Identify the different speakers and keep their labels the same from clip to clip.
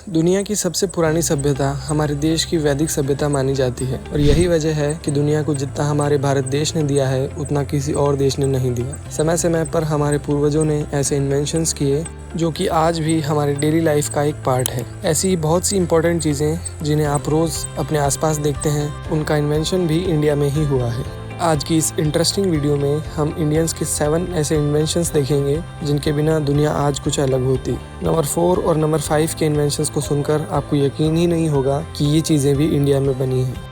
Speaker 1: दुनिया की सबसे पुरानी सभ्यता हमारे देश की वैदिक सभ्यता मानी जाती है और यही वजह है कि दुनिया को जितना हमारे भारत देश ने दिया है उतना किसी और देश ने नहीं दिया। समय समय पर हमारे पूर्वजों ने ऐसे इन्वेंशंस किए जो कि आज भी हमारे डेली लाइफ का एक पार्ट है। ऐसी बहुत सी इंपॉर्टेंट चीज़ें जिन्हें आप रोज़ अपने आसपास देखते हैं, उनका इन्वेंशन भी इंडिया में ही हुआ है। आज की इस इंटरेस्टिंग वीडियो में हम इंडियंस के 7 ऐसे इन्वेंशंस देखेंगे जिनके बिना दुनिया आज कुछ अलग होती। नंबर 4 और नंबर 5 के इन्वेंशंस को सुनकर आपको यकीन ही नहीं होगा कि ये चीज़ें भी इंडिया में बनी हैं।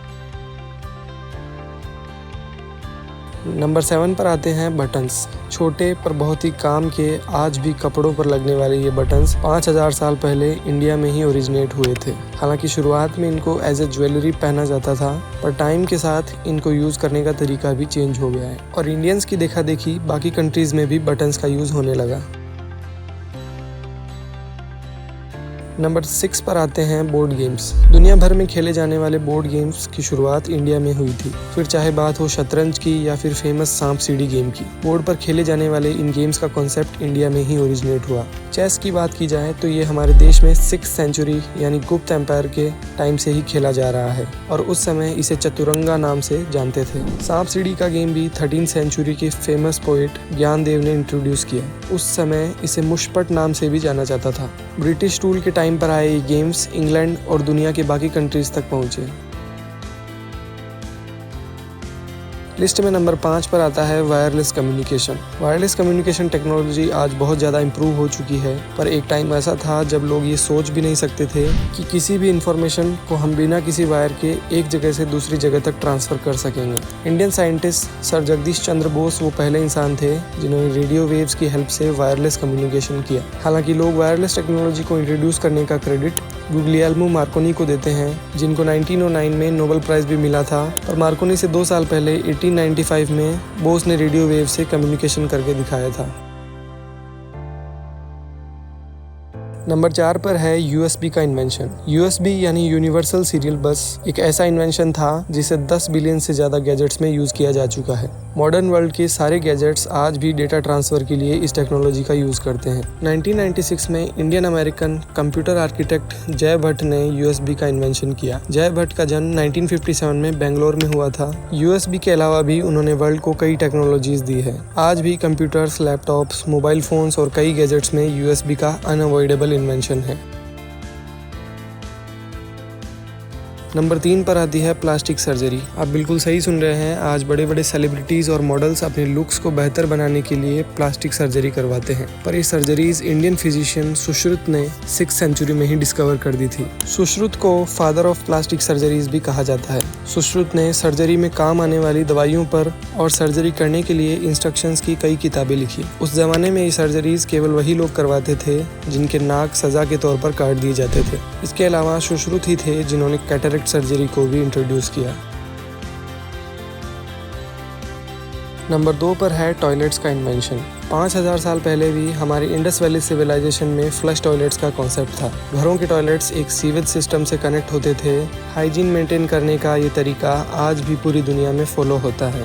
Speaker 1: नंबर 7 पर आते हैं बटन्स। छोटे पर बहुत ही काम के आज भी कपड़ों पर लगने वाले ये बटन्स 5000 साल पहले इंडिया में ही ओरिजिनेट हुए थे। हालांकि शुरुआत में इनको एज ए ज्वेलरी पहना जाता था, पर टाइम के साथ इनको यूज़ करने का तरीका भी चेंज हो गया है और इंडियंस की देखा देखी बाकी कंट्रीज़ में भी बटन्स का यूज़ होने लगा। नंबर 6 पर आते हैं बोर्ड गेम्स। दुनिया भर में खेले जाने वाले बोर्ड गेम्स की शुरुआत इंडिया में हुई थी। फिर चाहे बात हो शतरंज की या फिर फेमस सांप सीढ़ी गेम की, बोर्ड पर खेले जाने वाले इन गेम्स का कॉन्सेप्ट इंडिया में ही ओरिजिनेट हुआ। चेस की बात की जाए तो ये हमारे देश में 6th सेंचुरी यानी गुप्त एम्पायर के टाइम से ही खेला जा रहा है और उस समय इसे चतुरंगा नाम से जानते थे। सांप सीढ़ी का गेम भी 13th सेंचुरी के फेमस पोएट ज्ञानदेव ने इंट्रोड्यूस किया। उस समय इसे मुशपट नाम से भी जाना जाता था। ब्रिटिश रूल के टाइम पर आए ये गेम्स इंग्लैंड और दुनिया के बाकी कंट्रीज तक पहुंचे। लिस्ट में नंबर 5 पर आता है wireless communication. Wireless communication technology आज बहुत ज़्यादा इम्प्रूव हो चुकी है, पर एक टाइम ऐसा था जब लोग ये सोच भी नहीं सकते थे कि किसी भी इंफॉर्मेशन को हम बिना किसी वायर के एक जगह से दूसरी जगह तक ट्रांसफ़र कर सकेंगे। Indian scientist sir Jagdish Chandra Bose वो पहले इंसान थे जिन्होंने रेडियो वेव्स की हेल्प से वायरलेस कम्युनिकेशन किया। हालांकि लोग वायरलेस टेक्नोलॉजी को इंट्रोड्यूस करने का क्रेडिट गुग्लिएल्मो मार्कोनी को देते हैं, जिनको 1909 में नोबेल प्राइज़ भी मिला था। और मार्कोनी से 2 साल पहले 1895 में बोस ने रेडियो वेव से कम्युनिकेशन करके दिखाया था। नंबर 4 पर है USB का इन्वेंशन। USB यानी यूनिवर्सल सीरियल बस एक ऐसा इन्वेंशन था जिसे 10 बिलियन से ज़्यादा गैजेट्स में यूज़ किया जा चुका है। मॉडर्न वर्ल्ड के सारे गैजेट्स आज भी डेटा ट्रांसफ़र के लिए इस टेक्नोलॉजी का यूज़ करते हैं। 1996 में इंडियन अमेरिकन कंप्यूटर आर्किटेक्ट जय भट्ट ने USB का इन्वेंशन किया। जय भट्ट का जन्म 1957 में बेंगलोर में हुआ था। USB के अलावा भी उन्होंने वर्ल्ड को कई टेक्नोलॉजीज़ दी है। आज भी कंप्यूटर्स, लैपटॉप्स, मोबाइल फ़ोन्स और कई गैजेट्स में USB का अनअवॉइडेबल इन्वेंशन है। नंबर 3 पर आती है प्लास्टिक सर्जरी। आप बिल्कुल सही सुन रहे हैं, आज बड़े बड़े सेलिब्रिटीज़ और मॉडल्स अपने लुक्स को बेहतर बनाने के लिए प्लास्टिक सर्जरी करवाते हैं, पर ये सर्जरीज इंडियन फिजिशियन सुश्रुत ने 6th सेंचुरी में ही डिस्कवर कर दी थी। सुश्रुत को फादर ऑफ प्लास्टिक सर्जरीज भी कहा जाता है। सुश्रुत ने सर्जरी में काम आने वाली दवाइयों पर और सर्जरी करने के लिए इंस्ट्रक्शंस की कई किताबें लिखी। उस जमाने में ये सर्जरीज केवल वही लोग करवाते थे जिनके नाक सजा के तौर पर काट दिए जाते थे। इसके अलावा सुश्रुत ही थे जिन्होंने कैटरेक्ट सर्जरी को भी इंट्रोड्यूस किया। नंबर 2 पर है टॉयलेट्स का इन्वेंशन। 5000 साल पहले भी हमारी इंडस वैली सिविलाइजेशन में फ्लश टॉयलेट्स का कॉन्सेप्ट था। घरों के टॉयलेट्स एक सीवेज सिस्टम से कनेक्ट होते थे। हाइजीन मेंटेन करने का ये तरीका आज भी पूरी दुनिया में फॉलो होता है।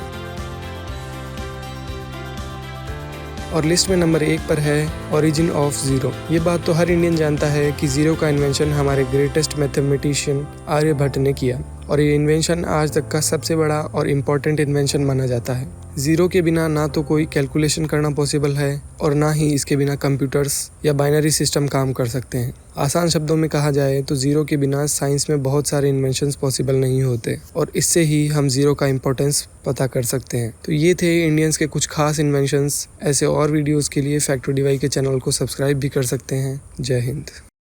Speaker 1: और लिस्ट में नंबर 1 पर है ओरिजिन ऑफ ज़ीरो। ये बात तो हर इंडियन जानता है कि ज़ीरो का इन्वेंशन हमारे ग्रेटेस्ट मैथमेटिशियन आर्यभट्ट ने किया और ये इन्वेंशन आज तक का सबसे बड़ा और इम्पॉर्टेंट इन्वेंशन माना जाता है। ज़ीरो के बिना ना तो कोई कैलकुलेशन करना पॉसिबल है और ना ही इसके बिना कंप्यूटर्स या बाइनरी सिस्टम काम कर सकते हैं। आसान शब्दों में कहा जाए तो ज़ीरो के बिना साइंस में बहुत सारे इन्वेंशंस पॉसिबल नहीं होते और इससे ही हम ज़ीरो का इम्पोर्टेंस पता कर सकते हैं। तो ये थे इंडियंस के कुछ खास इन्वेंशंस। ऐसे और वीडियोज़ के लिए फैक्ट टू डीवाई के चैनल को सब्सक्राइब भी कर सकते हैं। जय हिंद।